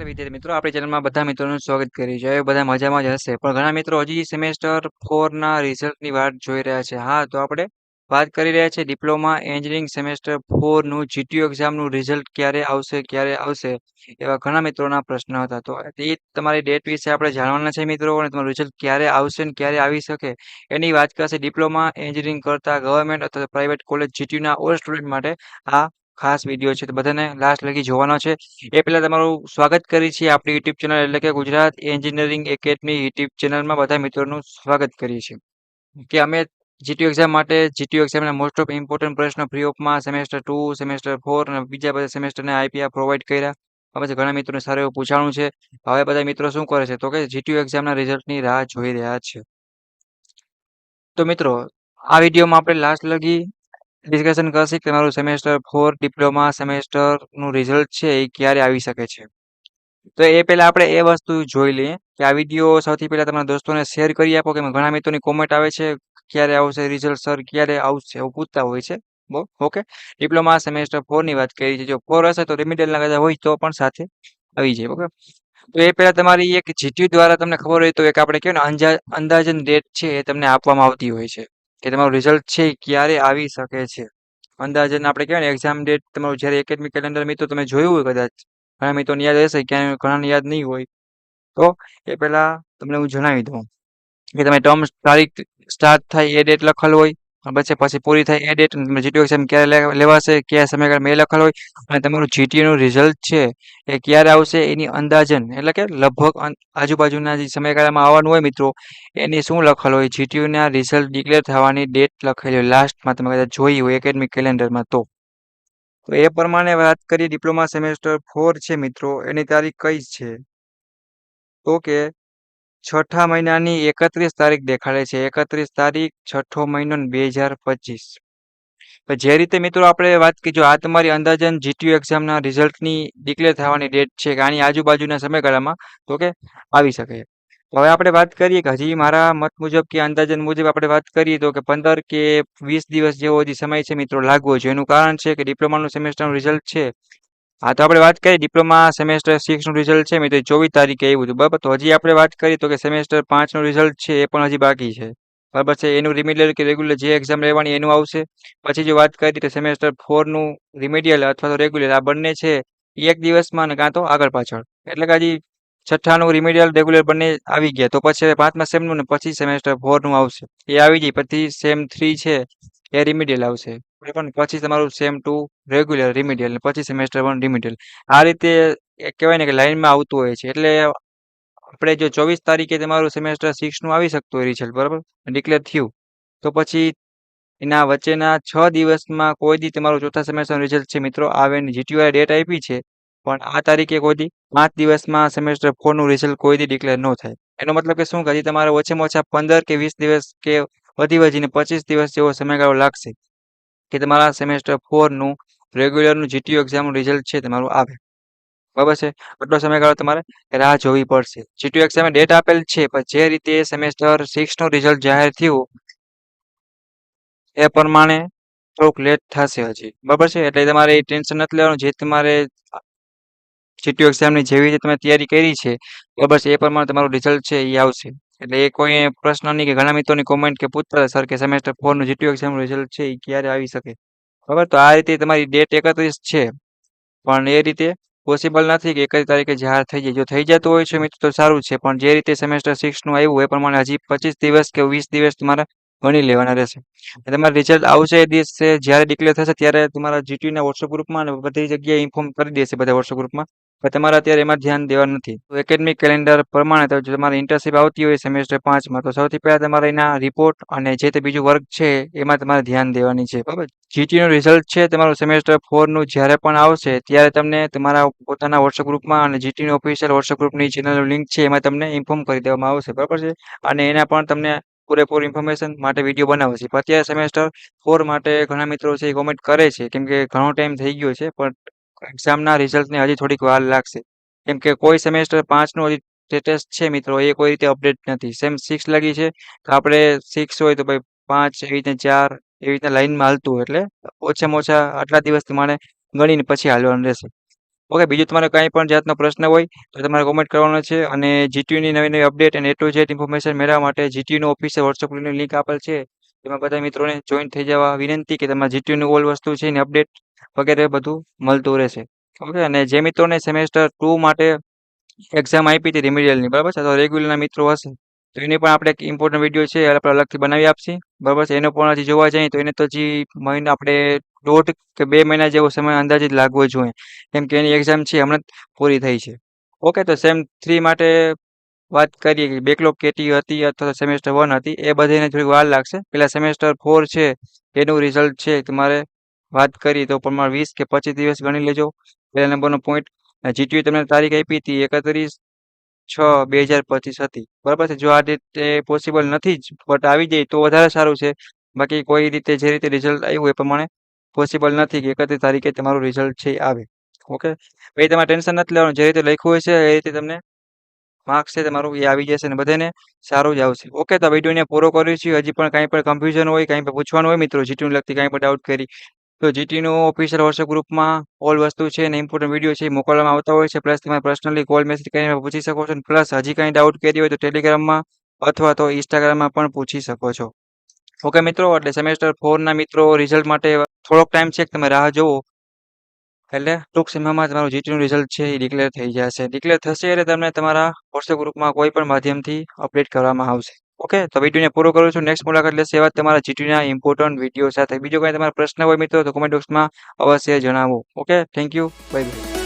વિદ્યાર્થી મિત્રો આપણી ચેનલમાં બધા મિત્રોનું સ્વાગત કરી છે. બધા મજામાં જ હશે, પણ ઘણા મિત્રો હજી સેમેસ્ટર 4 ના રિઝલ્ટની વાટ જોઈ રહ્યા છે. હા, તો આપણે વાત કરી રહ્યા છીએ ડિપ્લોમા એન્જિનિયરિંગ સેમેસ્ટર 4 નું જીટીયુ એક્ઝામનું રિઝલ્ટ ક્યારે આવશે એવા ઘણા મિત્રોના પ્રશ્ન હતા. તો એ તમારી ડેટ વિશે આપણે જાણવાના છે મિત્રો, અને તમારું રિઝલ્ટ ક્યારે આવશે અને ક્યારે આવી શકે એની વાત કરશે. ડિપ્લોમા એન્જિનિયરિંગ કરતા ગવર્મેન્ટ અથવા પ્રાઇવેટ કોલેજ જીટીયુના ઓલ સ્ટુડન્ટ માટે આ ખાસ વિડીયો છે, તો બધાને લાસ્ટ લગી જોવાનો છે. એ પહેલા તમારું સ્વાગત કરી છીએ આપણી યુટ્યુબ ચેનલ એટલે કે ગુજરાત એન્જિનિયરિંગ એકેડમી યુટ્યુબ ચેનલમાં બધા મિત્રોનું સ્વાગત કરીએ છીએ. કે અમે જીટીયુ એક્ઝામ માટે જીટીયુ એક્ઝામના મોસ્ટ ઓફ ઇમ્પોર્ટન્ટ પ્રશ્ન ફ્રી ઓફમાં સેમેસ્ટર 2 સેમેસ્ટર 4 અને બીજા બધા સેમેસ્ટરને આઈપીઆર પ્રોવાઈડ કર્યા. હવે ઘણા મિત્રોને સારું એવું પૂછાણું છે. હવે બધા મિત્રો શું કરે છે, તો કે જીટીયુ એક્ઝામના રિઝલ્ટની રાહ જોઈ રહ્યા છે. તો મિત્રો, આ વિડીયોમાં આપણે લાસ્ટ લગી ડિસ્કશન કરશે કે તમારું સેમેસ્ટર 4 ડિપ્લોમા સેમેસ્ટરનું રિઝલ્ટ છે એ ક્યારે આવી શકે છે. તો એ પહેલા આપણે એ વસ્તુ જોઈ લઈએ કે આ વિડીયો સૌથી પહેલા તમારા દોસ્તોને શેર કરી આપો, કે ઘણા મિત્રોની કોમેન્ટ આવે છે ક્યારે આવશે રિઝલ્ટ સર, ક્યારે આવશે એવું પૂછતા હોય છે. ઓકે, ડિપ્લોમા સેમેસ્ટર 4 ની વાત કરી છે. જો 4 હશે તો રિમિડિયલ ના કદાચ હોય તો પણ સાથે આવી જાય. ઓકે, તો એ પહેલા તમારી એક જીટીયુ દ્વારા તમને ખબર હોય તો એક આપણે કહેવાય ને અંદાજન ડેટ છે એ તમને આપવામાં આવતી હોય છે કે તમારું રિઝલ્ટ છે એ ક્યારે આવી શકે છે. અંદાજન આપણે કહેવાય ને એક્ઝામ ડેટ તમારું જ્યારે એકેડમિક કેલેન્ડર મિત્રો તમે જોયું હોય કદાચ, ઘણા મિત્રોને યાદ હશે, ક્યાંય ઘણાને યાદ નહીં હોય. તો એ પહેલા તમને હું જણાવી દઉં કે તમે ટર્મ તારીખ સ્ટાર્ટ થાય એ ડેટ લખેલ હોય, પછી પૂરી થાય એ ડેટ, જીટીયુ એક્ઝામ ક્યારે લેવાશે કયા સમયગાળામાં એ લખેલ હોય, અને તમારું જીટીયુનું રિઝલ્ટ છે એ ક્યારે આવશે એની અંદાજન એટલે કે લગભગ આજુબાજુના જે સમયગાળામાં આવવાનું હોય મિત્રો, એની શું લખેલ હોય, જીટીયુના રિઝલ્ટ ડિક્લેર થવાની ડેટ લખેલી હોય લાસ્ટમાં, તમે કદાચ જોઈ હોય એકેડમિક કેલેન્ડરમાં. તો એ પ્રમાણે વાત કરીએ ડિપ્લોમા સેમેસ્ટર 4 છે મિત્રો, એની તારીખ કઈ છે તો કે છઠ્ઠા મહિનાની 31 તારીખ દેખાડે છે. 31 તારીખ છઠ્ઠો મહિનો 2025. જે રીતે મિત્રો આપણે વાત કરી, જો આ તમારી અંદાજન જીટીયુ એક્ઝામના રિઝલ્ટની ડિક્લેર થવાની ડેટ છે કે આની આજુબાજુના સમયગાળામાં, તો કે આવી શકે. હવે આપણે વાત કરીએ કે હજી મારા મત મુજબ કે અંદાજન મુજબ આપણે વાત કરીએ તો કે 15 કે 20 દિવસ જેવો હજી સમય છે મિત્રો લાગવો જોઈએ. એનું કારણ છે કે ડિપ્લોમાનું સેમેસ્ટરનું રિઝલ્ટ છે. હા, તો આપણે વાત કરીએ ડિપ્લોમા સેમેસ્ટર 6 નું રિઝલ્ટ છે મિત્રો 24 તારીખે આવ્યું હતું, બરાબર. તો હજી આપણે વાત કરીએ તો કે સેમેસ્ટર 5 નું રિઝલ્ટ છે એ પણ હજી બાકી છે, બરાબર છે. એનું રિમિડિયલ કે રેગ્યુલર જે એક્ઝામ લેવાની એનું આવશે. પછી જો વાત કરીએ તો સેમેસ્ટર 4 નું રિમિડિયલ અથવા તો રેગ્યુલર, આ બંને છે એક દિવસમાં ને કાં તો આગળ પાછળ, એટલે કે હજી છઠ્ઠાનું રિમિડિયલ રેગ્યુલર બંને આવી ગયા. તો પછી પાંચમા સેમનું ને પછી સેમેસ્ટર 4 નું આવશે, એ આવી જાય. પછી સેમ 3 છે એ રિમિડિયલ આવશે, બરાબર. પછી તમારું સેમ 2 રેગ્યુલર રિમિડિયલ, ને પછી સેમેસ્ટર 1 રિમિડિયલ. આ રીતે એક કહેવાય ને કે લાઈનમાં આવતું હોય છે. એટલે આપણે જો 24 તારીખે તમારું સેમેસ્ટર 6 નું આવી શકતું હોય રિઝલ્ટ, બરાબર, ડિક્લેર થયું, તો પછી એના વચ્ચેના 6 દિવસમાં કોઈ દી તમારું ચોથા સેમેસ્ટરનું રિઝલ્ટ છે મિત્રો આવે નહીં. જીટીયુએ ડેટ આપી છે, પણ આ તારીખે કોઈ દી 5 દિવસમાં સેમેસ્ટર 4 નું રિઝલ્ટ કોઈ દી ડિક્લેર ન થાય. એનો મતલબ કે શું, કે હજી તમારે ઓછામાં ઓછા 15 કે 20 દિવસ કે વધી વધીને 25 દિવસ જેવો સમયગાળો લાગશે કે તમારા સેમેસ્ટર 4 નું રેગ્યુલરનું જીટીયુ એક્ઝામનું રિઝલ્ટ છે તમારું આવે, બરાબર છે. આટલો સમયગાળો તમારે રાહ જોવી પડશે. જીટીયુ એક્ઝામે ડેટ આપેલ છે, પણ જે રીતે સેમેસ્ટર 6 નું રિઝલ્ટ જાહેર થયું એ પ્રમાણે થોડુંક લેટ થશે હજી, બરાબર છે. એટલે તમારે ટેન્શન નથી લેવાનું. જે તમારે જીટીયુ એક્ઝામની જેવી રીતે તમે તૈયારી કરી છે, બરાબર છે, એ પ્રમાણે તમારું રિઝલ્ટ છે એ આવશે. એટલે એ કોઈ પ્રશ્ન નહીં. કે ઘણા મિત્રોની કોમેન્ટ કે પૂછતા સર કે સેમેસ્ટર 4 નું જીટીયુ એક્ઝામનું રિઝલ્ટ છે એ ક્યારે આવી શકે, બરાબર. તો આ રીતે તમારી ડેટ 31 છે, પણ એ રીતે પોસિબલ નથી કે 31 તારીખે જાહેર થઈ જાય. જો થઈ જતું હોય છે મિત્રો તો સારું છે, પણ જે રીતે સેમેસ્ટર 6 નું આવ્યું એ પ્રમાણે હજી 25 દિવસ કે 20 દિવસ તમારે ગણી લેવાના રહેશે. તમારું રિઝલ્ટ આવશે એ દિવસે જ્યારે ડિક્લેર થશે ત્યારે તમારા જીટીયુના વોટ્સઅપ ગ્રુપમાં અને બધી જગ્યાએ ઇન્ફોર્મ કરી દેશે બધા વોટ્સઅપ ગ્રુપમાં, પણ તમારે અત્યારે એમાં ધ્યાન દેવાનું નથી. તો એકેડમિક કેલેન્ડર પ્રમાણે તો જો તમારી ઇન્ટર્નશિપ આવતી હોય સેમેસ્ટર 5 માં, તો સૌથી પહેલા તમારે એના રિપોર્ટ અને જે તે બીજું વર્ક છે એમાં તમારે ધ્યાન દેવાની છે, બરાબર. જીટીયુનું રિઝલ્ટ છે તમારું સેમેસ્ટર 4 નું જ્યારે પણ આવશે ત્યારે તમને તમારા પોતાના વોટ્સઅપ ગ્રુપમાં અને જીટીયુની ઓફિશિયલ વોટ્સઅપ ગ્રુપની ચેનલનું લિંક છે એમાં તમને ઇન્ફોર્મ કરી દેવામાં આવશે, બરાબર છે. અને એના પણ તમને પૂરેપૂરી ઇન્ફોર્મેશન માટે વિડીયો બનાવશે. પણ અત્યારે સેમેસ્ટર 4 માટે ઘણા મિત્રો છે એ કોમેન્ટ કરે છે, કેમ કે ઘણો ટાઈમ થઈ ગયો છે, પણ એક્ઝામના રિઝલ્ટને હજી થોડીક વાર લાગશે, કેમ કે કોઈ સેમેસ્ટર 5 નું હજી સ્ટેટસ છે મિત્રો એ કોઈ રીતે અપડેટ નથી. સેમ 6 લાગી છે તો આપણે 6 હોય તો ભાઈ 5 એવી રીતે 4 એવી રીતે લાઈનમાં હાલતું હોય, એટલે ઓછામાં ઓછા આટલા દિવસ તમારે ગણીને પછી હાલવાનું રહેશે. ઓકે, બીજું તમારે કંઈ પણ જાતનો પ્રશ્ન હોય તો તમારે કોમેન્ટ કરવાનો છે અને જીટીયુની નવી અપડેટ અને એ ટુ ઝેડ ઇન્ફોર્મેશન મેળવવા માટે જીટીયુનું ઓફિશિયલ વોટ્સએપ ગ્રુપની લિંક આપેલ છે. તેમાં બધા મિત્રોને જોઈન થઈ જવા વિનંતી કે તમારે જીટીયુની ઓલ વસ્તુ છે એની અપડેટ વગેરે બધું મળતું રહેશે. ઓકે, અને જે મિત્રોને સેમેસ્ટર 2 માટે એક્ઝામ આપી હતી રિમિડિયલની, બરાબર છે, તો રેગ્યુલરના મિત્રો હશે તો એની પણ આપણે એક ઇમ્પોર્ટન્ટ વિડીયો છે એ આપણે અલગથી બનાવી આપશી, બરાબર છે. એનો પણ હજી જોવા જઈએ તો એને તો હજી મહિના આપણે 1.5 કે 2 મહિના જેવો સમય અંદાજિત લાગવો જોઈએ, કેમ કે એની એક્ઝામ છે હમણાં જ પૂરી થઈ છે. ઓકે, તો સેમ 3 માટે વાત કરીએ કે બેકલોગ કેટી હતી અથવા સેમેસ્ટર 1 હતી, એ બધાને થોડીક વાર લાગશે. પેલા સેમેસ્ટર 4 છે એનું રિઝલ્ટ છે તમારે વાત કરી તો પ્રમાણ 20 કે 25 દિવસ ગણી લેજો. પહેલા નંબરનો પોઈન્ટ, જીટીયુ તમને તારીખ આપી હતી 31/6/2025 હતી, બરાબર છે. જો આ રીતે પોસિબલ નથી જ બટ આવી જાય તો વધારે સારું છે. બાકી કોઈ રીતે જે રીતે રિઝલ્ટ આવ્યું એ પ્રમાણે પોસિબલ નથી કે 31 તારીખે તમારું રિઝલ્ટ છે એ આવે. ઓકે, પછી તમારે ટેન્શન નથી લેવાનું, જે રીતે લખ્યું હોય છે એ રીતે તમને માર્ક્સ છે તમારું એ આવી જશે અને બધાને સારું જ આવશે. ઓકે, તો વિડીયોને પૂરો કર્યો છે. હજી પણ કાંઈ પણ કન્ફ્યુઝન હોય, કાંઈ પણ પૂછવાનું હોય મિત્રો જીટીયુને લગતી કાંઈ પણ ડાઉટ કરી તો જીટીયુનું ઓફિશિયલ વોટ્સએપ ગ્રુપમાં ઓલ વસ્તુ છે અને ઇમ્પોર્ટન્ટ વિડીયો છે એ મોકલવામાં આવતા હોય છે. પ્લસ તમે પર્સનલી કોલ મેસેજ કરીને પૂછી શકો છો. પ્લસ હજી કાંઈ ડાઉટ કરી હોય તો ટેલિગ્રામમાં અથવા તો ઇન્સ્ટાગ્રામમાં પણ પૂછી શકો છો. ઓકે મિત્રો, એટલે સેમેસ્ટર 4 ના મિત્રો રિઝલ્ટ માટે થોડોક ટાઈમ છે કે તમે રાહ જોવો, એટલે ટૂંક સમયમાં તમારું જીટીયુનું રિઝલ્ટ છે એ ડિક્લેર થઈ જશે. ડિક્લેર થશે એટલે તમને તમારા વોટ્સએપ ગ્રુપમાં કોઈ પણ માધ્યમથી અપડેટ કરવામાં આવશે. ઓકે, તો વિડીયોને પૂરો કરું છું. નેક્સ્ટ મુલાકાત લેશે એવા તમારા જીટીયુના ઇમ્પોર્ટન્ટ વિડીયો સાથે. બીજો કાંઈ તમારો પ્રશ્ન હોય મિત્રો તો કોમેન્ટ બોક્સમાં અવશ્ય જણાવો. Okay, thank you, bye bye.